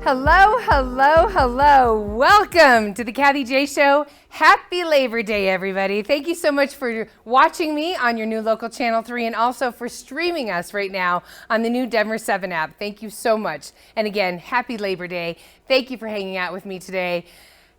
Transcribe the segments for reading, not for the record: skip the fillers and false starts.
Hello, hello, hello. Welcome to the Kathy J Show. Happy Labor Day, everybody. Thank you so much for watching me on your new local Channel 3 and also for streaming us right now on the new Denver 7 app. Thank you so much. And again, happy Labor Day. Thank you for hanging out with me today.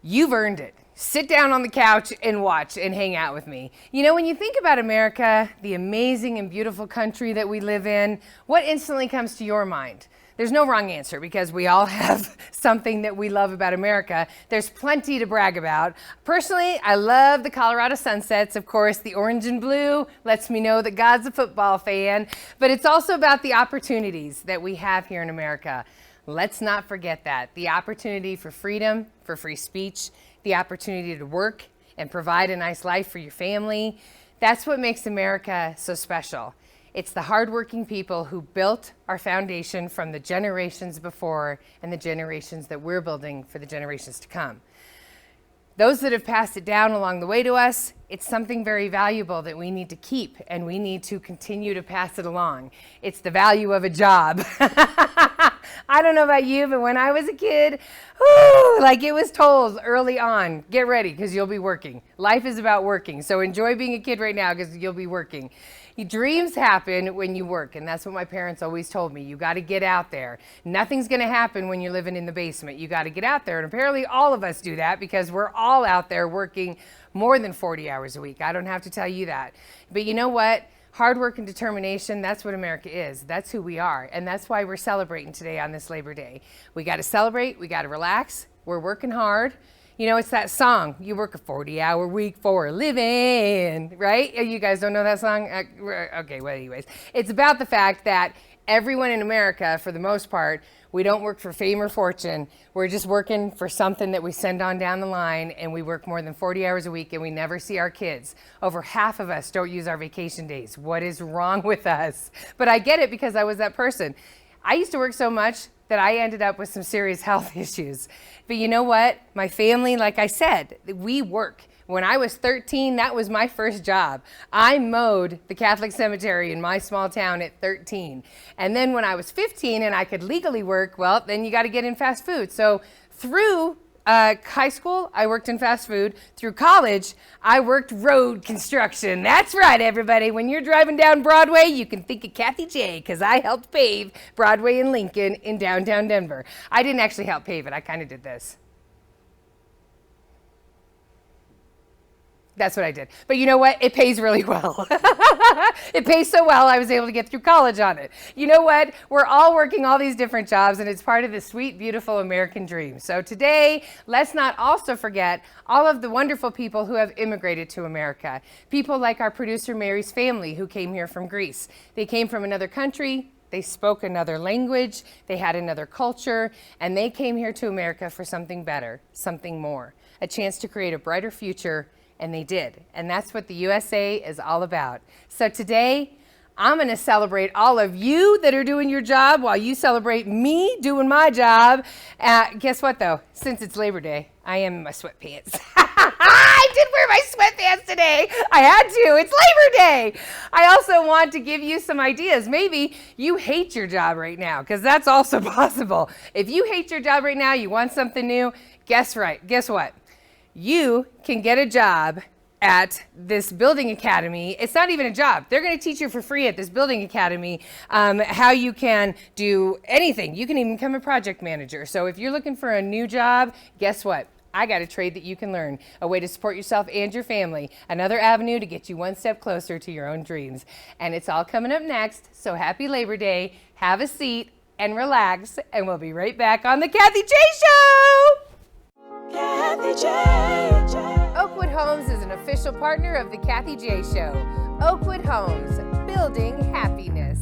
You've earned it. Sit down on the couch and watch and hang out with me. You know, when you think about America, the amazing and beautiful country that we live in, what instantly comes to your mind? There's no wrong answer because we all have something that we love about America. There's plenty to brag about. Personally, I love the Colorado sunsets. Of course, the orange and blue lets me know that God's a football fan. But it's also about the opportunities that we have here in America. Let's not forget that. The opportunity for freedom, for free speech, the opportunity to work and provide a nice life for your family. That's what makes America so special. It's the hardworking people who built our foundation from the generations before and the generations that we're building for the generations to come. Those that have passed it down along the way to us, it's something very valuable that we need to keep and we need to continue to pass it along. It's the value of a job. I don't know about you, but when I was a kid, like it was told early on, get ready because you'll be working. Life is about working. So enjoy being a kid right now because you'll be working. Your dreams happen when you work, and that's what my parents always told me. You got to get out there. Nothing's going to happen when you're living in the basement. You got to get out there, and apparently all of us do that because we're all out there working more than 40 hours a week. I don't have to tell you that. But you know what? Hard work and determination, that's what America is. That's who we are, and that's why we're celebrating today on this Labor Day. We got to celebrate. We got to relax. We're working hard. You know, it's that song, you work a 40-hour week for a living, right? You guys don't know that song? Okay, well, anyways. It's about the fact that everyone in America, for the most part, we don't work for fame or fortune. We're just working for something that we send on down the line, and we work more than 40 hours a week, and we never see our kids. Over half of us don't use our vacation days. What is wrong with us? But I get it because I was that person. I used to work so much that I ended up with some serious health issues. But you know what? My family, like I said, we work. When I was 13, that was my first job. I mowed the Catholic cemetery in my small town at 13. And then when I was 15 and I could legally work, well, then you got to get in fast food. So through high school, I worked in fast food. Through college, I worked road construction. That's right, everybody. When you're driving down Broadway, you can think of Kathy J because I helped pave Broadway and Lincoln in downtown Denver. I didn't actually help pave it. I kind of did this. That's what I did. But you know what? It pays really well. It pays so well, I was able to get through college on it. You know what? We're all working all these different jobs, and it's part of the sweet, beautiful American dream. So today, let's not also forget all of the wonderful people who have immigrated to America. People like our producer Mary's family who came here from Greece. They came from another country. They spoke another language. They had another culture, and they came here to America for something better, something more, a chance to create a brighter future. And they did. And that's what the USA is all about. So today, I'm going to celebrate all of you that are doing your job while you celebrate me doing my job. Guess what, though? Since it's Labor Day, I am in my sweatpants. I did wear my sweatpants today. I had to. It's Labor Day. I also want to give you some ideas. Maybe you hate your job right now, because that's also possible. If you hate your job right now, you want something new, guess what? You can get a job at this building academy. It's not even a job. They're going to teach you for free at this building academy how you can do anything. You can even become a project manager. So if you're looking for a new job, guess what? I got a trade that you can learn, a way to support yourself and your family, another avenue to get you one step closer to your own dreams. And it's all coming up next. So happy Labor Day. Have a seat and relax. And we'll be right back on the Kathy J Show. Kathy J. Oakwood Homes is an official partner of the Kathy J Show. Oakwood Homes, building happiness.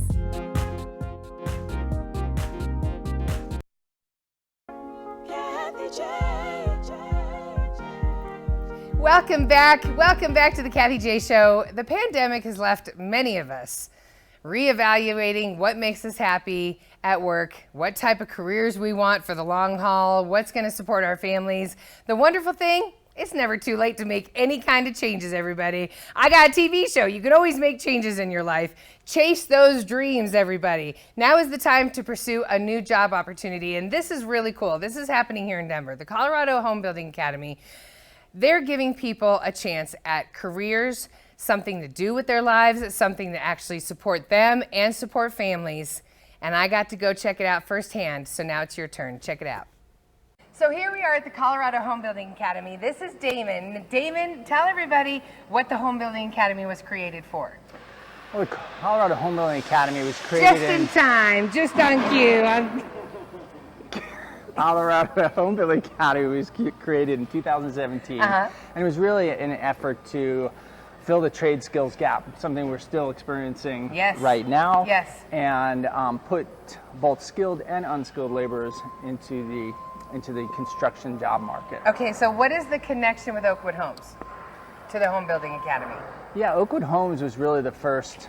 Kathy J. Welcome back to the Kathy J Show. The pandemic has left many of us reevaluating what makes us happy at work, what type of careers we want for the long haul, what's going to support our families. The wonderful thing It's never too late to make any kind of changes, everybody. I got a TV show. You can always make changes in your life. Chase those dreams, everybody. Now is the time to pursue a new job opportunity, and this is really cool. This is happening here in Denver. The Colorado Homebuilding Academy, they're giving people a chance at careers, something to do with their lives, something to actually support them and support families. And I got to go check it out firsthand, so now it's your turn. Check it out. So here we are at the Colorado Homebuilding Academy. This is Damon. Damon, tell everybody what the Homebuilding Academy was created for. Well, the Colorado Homebuilding Academy was created just in time, just on cue. Colorado Homebuilding Academy was created in 2017, and it was really an effort to fill the trade skills gap, something we're still experiencing right now, and put both skilled and unskilled laborers into the construction job market. Okay, so what is the connection with Oakwood Homes to the Homebuilding Academy? Yeah, Oakwood Homes was really the first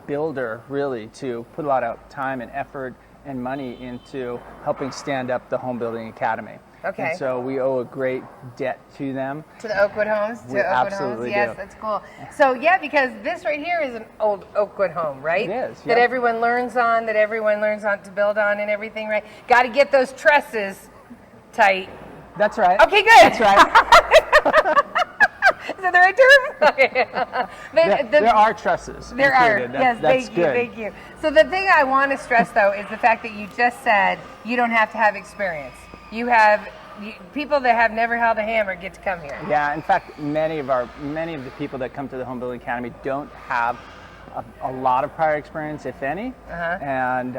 builder really to put a lot of time and effort and money into helping stand up the Homebuilding Academy. Okay. And so we owe a great debt to them. To the Oakwood Homes? We absolutely Yes, do. that's cool. So yeah, because this right here is an old Oakwood home, right? It is. That everyone learns on, to build on and everything, right? Got to get those trusses tight. That's right. Okay, good. That's right. Is that the right term? Okay. There are trusses There included. are. Yes, that's thank good. you, thank you. So the thing I want to stress, though, is the fact that you just said you don't have to have experience. People that have never held a hammer get to come here. Yeah, in fact, many of the people that come to the Homebuilding Academy don't have a lot of prior experience, if any, and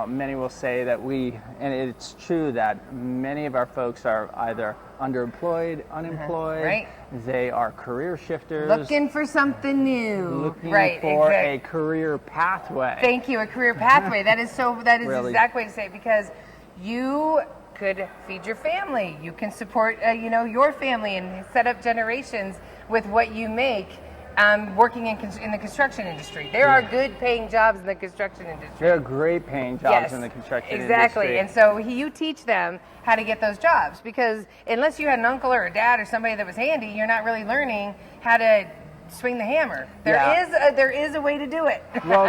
many will say that and it's true that many of our folks are either underemployed, unemployed, right. They are career shifters. Looking for something new. Looking right, for exactly. a career pathway. Thank you, a career pathway. That is really. the exact way to say it, because you could feed your family. You can support your family and set up generations with what you make. Working in the construction industry. There are good paying jobs in the construction industry. There are great paying jobs in the construction industry. Exactly. And so you teach them how to get those jobs, because unless you had an uncle or a dad or somebody that was handy, you're not really learning how to swing the hammer. There is a way to do it. Well,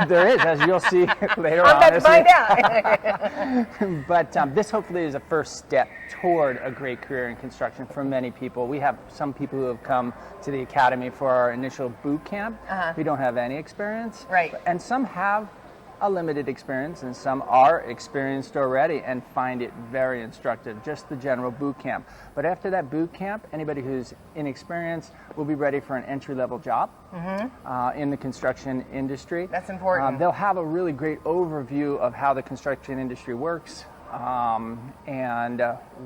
there is, as you'll see later on. I'm about to find out. But this hopefully is a first step toward a great career in construction for many people. We have some people who have come to the Academy for our initial boot camp who don't have any experience. Right. And some have a limited experience, and some are experienced already and find it very instructive, just the general boot camp. But after that boot camp, anybody who's inexperienced will be ready for an entry-level job in the construction industry. That's important. They'll have a really great overview of how the construction industry works and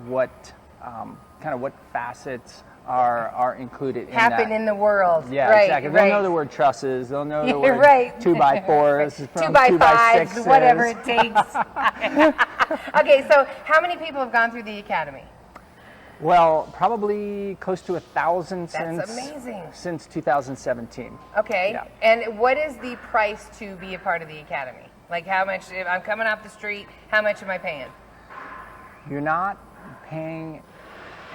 what facets are included in Happen that. in the world. Yeah, right, exactly. Right. They'll know the word trusses. They'll know the word right. 2x4s. 2x5s, whatever it takes. Okay, so how many people have gone through the Academy? Well, probably close to 1,000 since 2017. Okay, yeah. And what is the price to be a part of the Academy? Like, how much, if I'm coming off the street, how much am I paying? You're not paying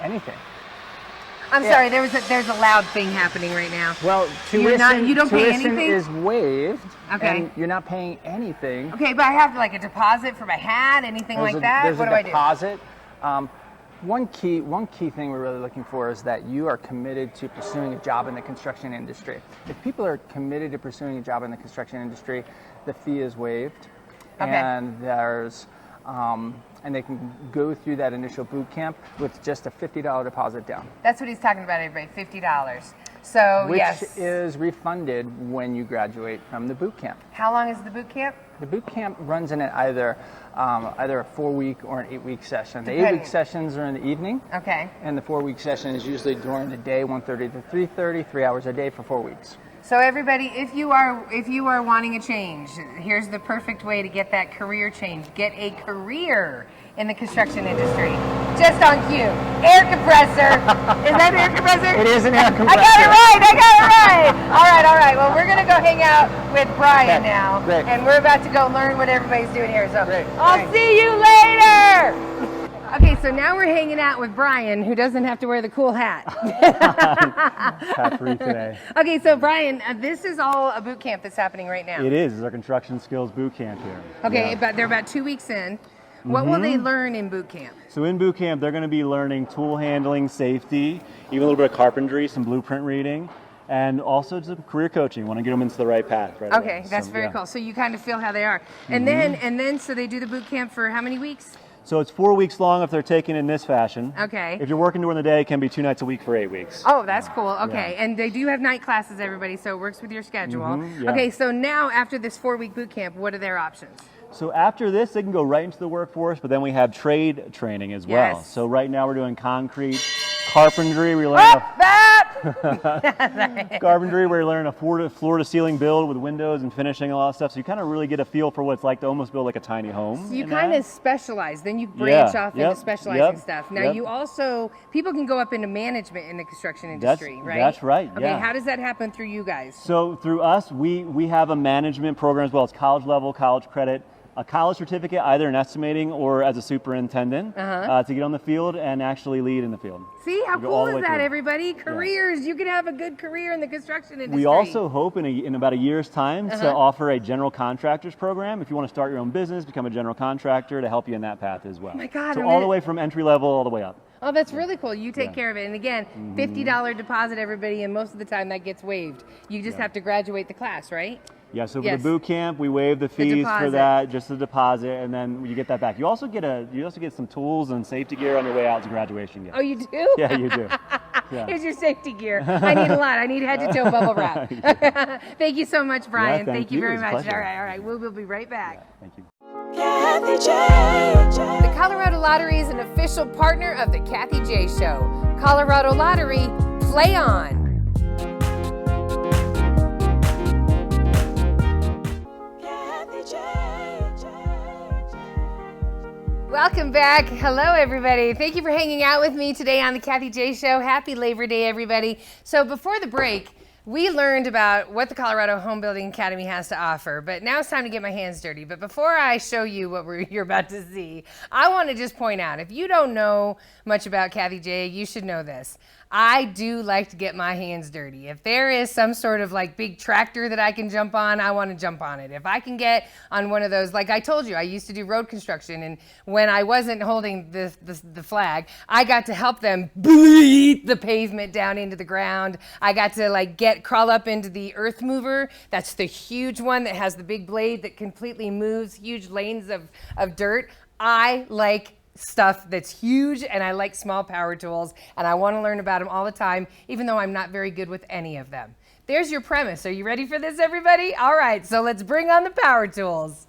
anything. I'm sorry, there's a loud thing happening right now. Well, tuition, you don't pay anything? is waived, okay. And you're not paying anything. Okay, but I have like a deposit for my hat, anything like that? What do I do? There's a deposit. One key thing we're really looking for is that you are committed to pursuing a job in the construction industry. If people are committed to pursuing a job in the construction industry, the fee is waived, and there's and they can go through that initial boot camp with just a $50 deposit down. That's what he's talking about, everybody, $50. So, which is refunded when you graduate from the boot camp. How long is the boot camp? The boot camp runs in either a 4-week or an 8-week session. The 8-week sessions are in the evening. Okay. And the 4-week session is usually during the day, 1:30 to 3:30, 3 hours a day for 4 weeks. So everybody, if you are wanting a change, here's the perfect way to get that career change. Get a career in the construction industry. Just on cue. Air compressor. Is that an air compressor? It is an air compressor. I got it right. All right. Well, we're going to go hang out with Brian now. Great. And we're about to go learn what everybody's doing here. So Great. I'll see you later. Okay, so now we're hanging out with Brian, who doesn't have to wear the cool hat. Hat free today. Okay, so Brian, this is all a boot camp that's happening right now. It is. It's our construction skills boot camp here. Okay, Yeah. but they're about 2 weeks in. What will they learn in boot camp? So in boot camp, they're going to be learning tool handling, safety, even a little bit of carpentry, some blueprint reading, and also some career coaching. Want to get them into the right path, right? Okay, away. that's So, very yeah. cool. So you kind of feel how they are. And then so they do the boot camp for how many weeks? So it's 4 weeks long if they're taken in this fashion. Okay. If you're working during the day, it can be 2 nights a week for 8 weeks. Oh, that's cool. Okay, and they do have night classes, everybody, so it works with your schedule. yeah. Okay, so now after this 4-week boot camp, what are their options? So after this, they can go right into the workforce, but then we have trade training as well. Yes. So right now we're doing concrete, carpentry. We learn carpentry, where you learn a floor-to-ceiling build with windows and finishing a lot of stuff. So you kind of really get a feel for what it's like to almost build like a tiny home. So you in kind that. of specialize, then you branch off into Yep, specializing yep, stuff. Now yep. you also, people can go up into management in the construction industry, right? That's right, Okay, yeah. how does that happen through you guys? So through us, we have a management program as well as college level, college credit, a college certificate either in estimating or as a superintendent to get on the field and actually lead in the field. See, how We go all cool the is way that, through. everybody? Careers, you can have a good career in the construction industry. We also hope in about a year's time to offer a general contractors program if you want to start your own business, become a general contractor, to help you in that path as well. Oh my God, so I'm all in- the way from entry level all the way up. Oh, that's really cool. You take Yeah. care of it. And again, $50 deposit, everybody, and most of the time that gets waived. You just have to graduate the class, right? Yeah, so for Yes. the boot camp, we waive the fees deposit. for that, just the deposit, and then you get that back. You also get some tools and safety gear on your way out to graduation gift. Oh, you do? Yeah, you do. Yeah. Here's your safety gear. I need a lot. I need head to toe bubble wrap. Thank you so much, Brian. thank you you. very It was a much. pleasure. All right. We'll be right back. Thank you. The Colorado Lottery is an official partner of the Kathy J Show. Colorado Lottery, play on. Welcome back. Hello, everybody. Thank you for hanging out with me today on the Kathy J Show. Happy Labor Day, everybody. So before the break, we learned about what the Colorado Homebuilding Academy has to offer, but now it's time to get my hands dirty. But before I show you what you're about to see, I want to just point out, if you don't know much about Kathy J, you should know this. I do like to get my hands dirty. If there is some sort of like big tractor that I can jump on, I want to jump on it. If I can get on one of those, like I told you, I used to do road construction, and when I wasn't holding the flag, I got to help them bleed the pavement down into the ground. I got to crawl up into the earth mover. That's the huge one that has the big blade that completely moves huge lanes of dirt. I like stuff that's huge, and I like small power tools, and I want to learn about them all the time, even though I'm not very good with any of them. There's your premise. Are you ready for this, everybody? All right, so let's bring on the power tools.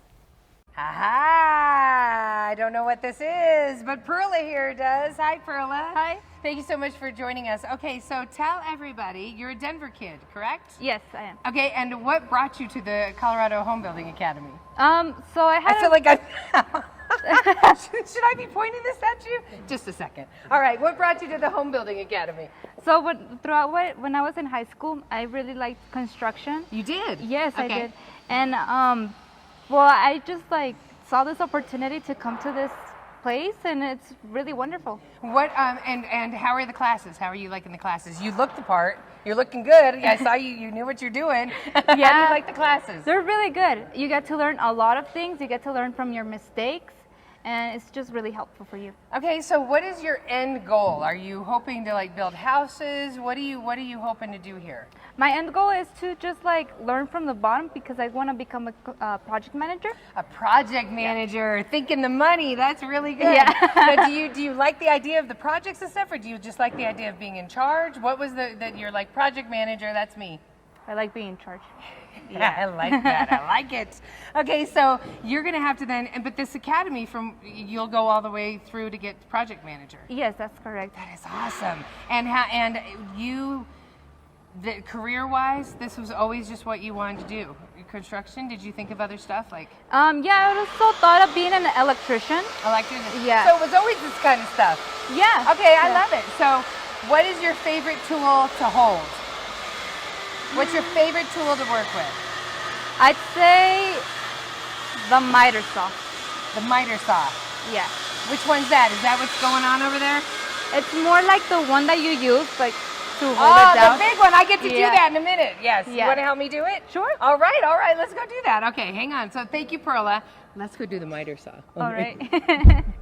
Aha! I don't know what this is, but Perla here does. Hi, Perla. Hi. Thank you so much for joining us. Okay, so tell everybody, you're a Denver kid, correct? Yes, I am. Okay, and what brought you to the Colorado Homebuilding Academy? So I had I feel like I'm... Should I be pointing this at you? Just a second. All right, what brought you to the Homebuilding Academy? So when I was in high school, I really liked construction. You did? Yes, I Okay. did. And well, I just saw this opportunity to come to this place, and it's really wonderful. What and how are the classes? How are you liking the classes? You look the part. You're looking good. I saw you. You knew what you're doing. How do you like the classes? They're really good. You get to learn a lot of things. You get to learn from your mistakes, and it's just really helpful for you. Okay, so what is your end goal? Are you hoping to build houses? What are you hoping to do here? My end goal is to just learn from the bottom, because I want to become a project manager. A project manager, thinking the money. That's really good. Yeah. But do you like the idea of the projects and stuff, or do you just like the idea of being in charge? What was that you're like project manager? That's me. I like being in charge. Yeah, I like that. I like it. Okay, so you're gonna have to but this academy you'll go all the way through to get project manager. Yes, that's correct. That is awesome. And you, career-wise, this was always just what you wanted to do. Construction. Did you think of other stuff like? Yeah, I also thought of being an electrician. Electrician. Yeah. So it was always this kind of stuff. Yeah. Okay, I Yeah. love it. So, what is your favorite tool to hold? What's your favorite tool to work with? I'd say the miter saw. The miter saw. Yeah. Which one's that? Is that what's going on over there? It's more like the one that you use, like to hold Oh, it down. the big one. I get to do Yeah. that in a minute. Yes. You Yeah. want to help me do it? Sure. All right. Let's go do that. Okay, hang on. So thank you, Perla. Let's go do the miter saw. All right.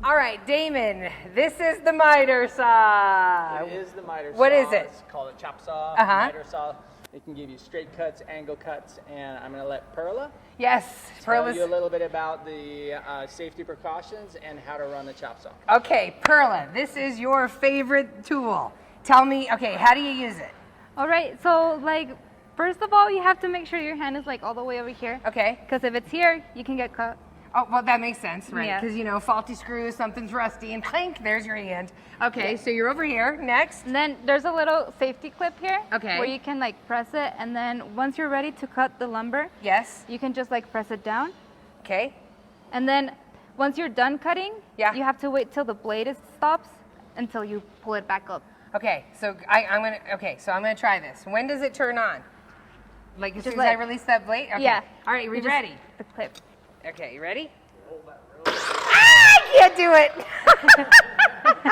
All right, Damon, this is the miter saw. It is the miter saw. What is it? It's called a chop saw, Uh-huh. miter saw. It can give you straight cuts, angle cuts, and I'm going to let Perla Yes, tell Perla's. you a little bit about the safety precautions and how to run the chop saw. Okay, Perla, this is your favorite tool. Tell me, okay, how do you use it? All right. So like, first of all, you have to make sure your hand is like all the way over here. Okay. Because if it's here, you can get cut. Oh, well, that makes sense, right? Yeah. Because, faulty screws, something's rusty, and clink, there's your hand. Okay, so you're over here. Next. And then there's a little safety clip here. Okay. Where you can like press it, and then once you're ready to cut the lumber, Yes. you can just like press it down. Okay. And then once you're done cutting, Yeah. you have to wait till the blade stops until you pull it back up. Okay, so I'm gonna try this. When does it turn on? Like as Just soon as I like- release that blade? Okay. Yeah. All right, we You just- ready? The clip. Okay, you ready? I can't do it.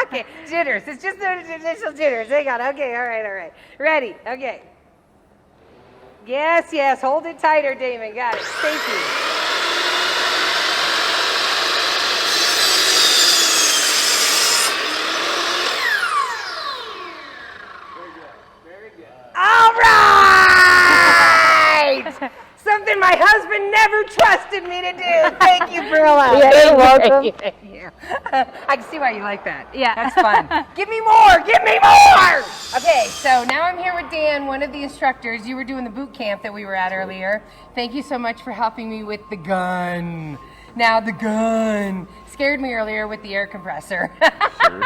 Okay, jitters. It's just the initial jitters. Hang on. Okay, all right. Ready? Okay. Yes. Hold it tighter, Damon. Got it. Thank you. All right! Something my husband never trusted me to do. Thank you, Perla. You're welcome. Thank you. I can see why you like that. Yeah. That's fun. Give me more! Give me more! Okay, so now I'm here with Dan, one of the instructors. You were doing the boot camp that we were at earlier. Thank you so much for helping me with the gun. Now the gun scared me earlier with the air compressor. Sure.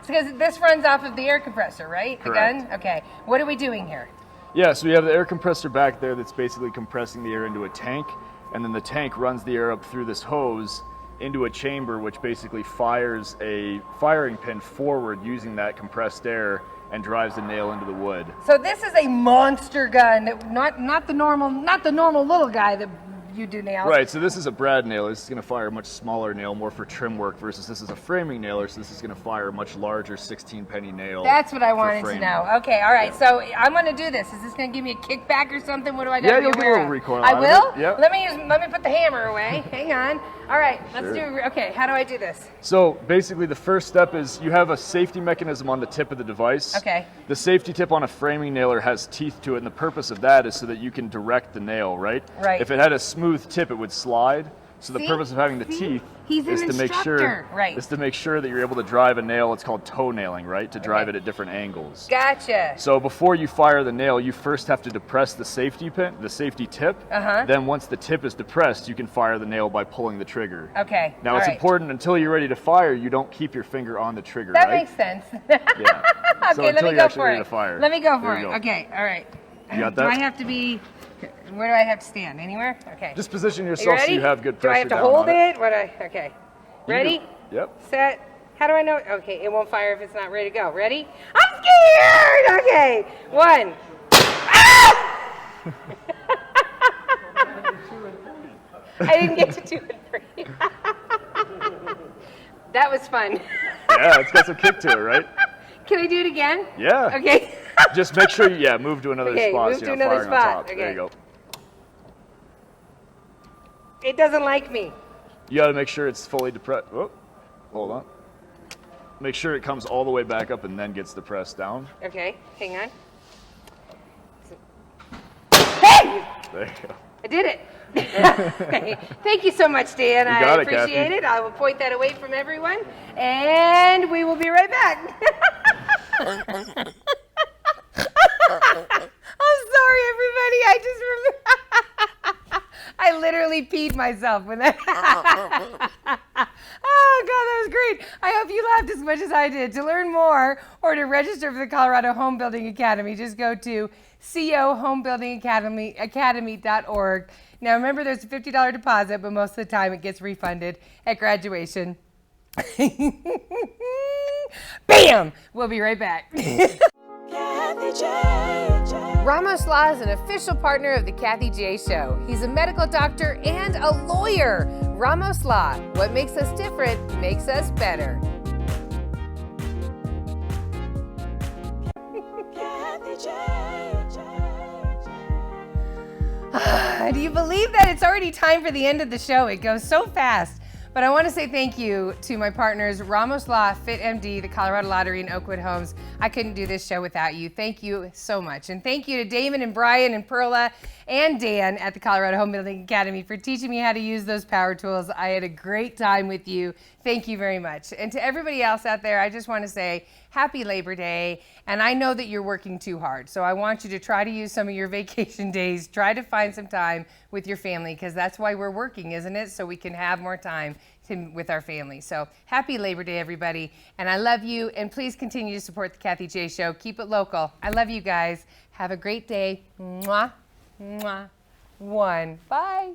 Because this runs off of the air compressor, right? Correct. The gun? Okay. What are we doing here? Yeah, so we have the air compressor back there that's basically compressing the air into a tank, and then the tank runs the air up through this hose into a chamber, which basically fires a firing pin forward using that compressed air and drives the nail into the wood. So this is a monster gun, not the normal little guy that you do nails. Right, so this is a brad nailer. This is going to fire a much smaller nail, more for trim work, versus this is a framing nailer, so this is going to fire a much larger 16-penny nail. That's what I for wanted to framing. know. Okay, all right. So I'm going to do this. Is this going to give me a kickback or something? What do I got Yeah, to be you'll get a aware little of? recoil I out of will. it, yep. Let me put the hammer away. Hang on. All right. Let's Sure. do. Okay. How do I do this? So basically the first step is you have a safety mechanism on the tip of the device. Okay. The safety tip on a framing nailer has teeth to it, and the purpose of that is so that you can direct the nail, right? Right. If it had a smooth tip, it would slide. So the See? purpose of having the See? teeth He's an is to make sure instructor. Right. is to make sure that you're able to drive a nail. It's called toe nailing, right? To drive Okay. it at different angles. Gotcha. So before you fire the nail, you first have to depress the safety pin, the safety tip. Uh-huh. Then once the tip is depressed, you can fire the nail by pulling the trigger. Okay. Now all it's right. important until you're ready to fire, you don't keep your finger on the trigger, That right? makes sense. Yeah. Okay, So let until me you're go actually for ready it. to fire. Let me go for There it. you go. Okay. All right. You got Do that? I have to be? Where do I have to stand? Anywhere? Okay. Just position Are yourself you ready? so you have good Do I pressure have to down hold on it? Okay. You Ready? do. Yep. Set. How do I know? Okay, it won't fire if it's not ready to go. Ready? I'm scared! Okay. 1. Ah! I didn't get to 2 and 3. That was fun. Yeah, it's got some kick to it, right? Can I do it again? Yeah. Okay. Just make sure you, move to another Okay, spot move so to you're not another firing on spot. top. There you Okay. go. It doesn't like me. You got to make sure it's fully depressed. Oh, hold on. Make sure it comes all the way back up and then gets depressed down. Okay, hang on. Hey! There you go. I did it. Okay. Thank you so much, Dan. You I got it, appreciate Kathy. it. I will point that away from everyone, and we will be right back. I'm sorry, everybody. I just I literally peed myself when that. Oh, God, that was great. I hope you laughed as much as I did. To learn more or to register for the Colorado Homebuilding Academy, just go to cohomebuildingacademy.org. Now, remember, there's a $50 deposit, but most of the time it gets refunded at graduation. Bam! We'll be right back. Kathy J. Ramos Law is an official partner of the Kathy J Show. He's a medical doctor and a lawyer. Ramos Law, what makes us different makes us better. Do you believe that it's already time for the end of the show? It goes so fast. But I want to say thank you to my partners, Ramos Law, FitMD, the Colorado Lottery, and Oakwood Homes. I couldn't do this show without you. Thank you so much. And thank you to Damon and Brian and Perla and Dan at the Colorado Homebuilding Academy for teaching me how to use those power tools. I had a great time with you. Thank you very much. And to everybody else out there, I just want to say happy Labor Day. And I know that you're working too hard. So I want you to try to use some of your vacation days. Try to find some time with your family, because that's why we're working, isn't it? So we can have more time with our family. So happy Labor Day, everybody. And I love you. And please continue to support the Kathy J Show. Keep it local. I love you guys. Have a great day. Mwah, mwah, one. Bye.